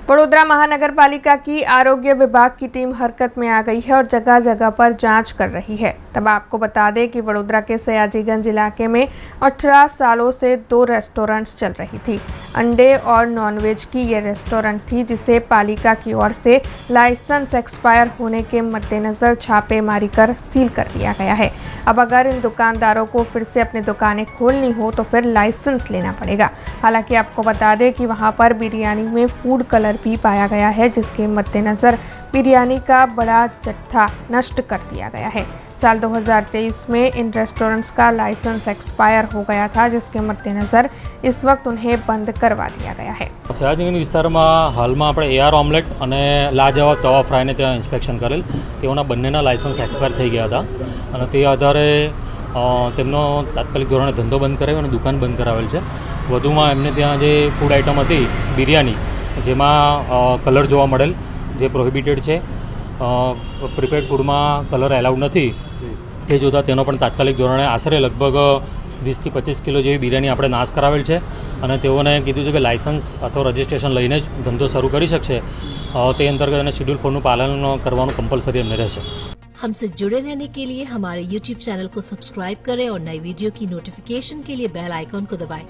वडोदरा महानगर पालिका की आरोग्य विभाग की टीम हरकत में आ गई है और जगह जगह पर जांच कर रही है। तब आपको बता दें कि वडोदरा के सयाजीगंज इलाके में 18 सालों से 2 रेस्टोरेंट्स चल रही थी। अंडे और नॉनवेज की ये रेस्टोरेंट थी, जिसे पालिका की ओर से लाइसेंस एक्सपायर होने के मद्देनजर छापेमारी कर सील कर दिया गया है। अब अगर इन दुकानदारों को फिर से अपनी दुकानें खोलनी हो तो फिर लाइसेंस लेना पड़ेगा। हालांकि आपको बता दें कि वहां पर बिरयानी में फूड कलर भी पाया गया है, जिसके मद्देनजर बिरयानी का बड़ा जत्था नष्ट कर दिया गया है। साल 2023 में इन रेस्टोरेंट्स का लाइसेंस एक्सपायर हो गया था, जिसके मद्देनजर इस वक्त उन्हें बंद करवा दिया गया है। સયાજીગંજ વિસ્તારમાં હાલમાં આપણે એઆર ઓમલેટ અને લાજવાબ તવા ફ્રાયને ત્યાં ઇન્સ્પેક્શન કરેલ, તેઓના બંનેના લાયસન્સ એક્સપાયર થઈ ગયા હતા અને તે આધારે તેમનો તાત્કાલિક ધોરણે ધંધો બંધ કરાવ્યો અને દુકાન બંધ કરાવેલ છે। વધુમાં એમને ત્યાં જે ફૂડ આઇટમ હતી બિરયાની, જેમાં કલર જોવા મળેલ, જે પ્રોહિબિટેડ છે, પ્રિપેર્ડ ફૂડમાં કલર એલાઉડ નથી, તે જોતાં તેનો પણ તાત્કાલિક ધોરણે આશરે લગભગ 20 થી 25 કિલો જેવી બિરયાની આપણે નાશ કરાવેલ છે અને તેઓને કીધું છે કે લાયસન્સ અથવા રજિસ્ટ્રેશન લઈને જ ધંધો શરૂ કરી શકશે। તે અંતર્ગત અને શેડ્યુલ 4નું પાલન કરવાનું કંપલસરી એમને રહેશે। हमसे जुड़े रहने के लिए हमारे YouTube चैनल को सब्सक्राइब करें और नई वीडियो की नोटिफिकेशन के लिए बेल आइकॉन को दबाएं।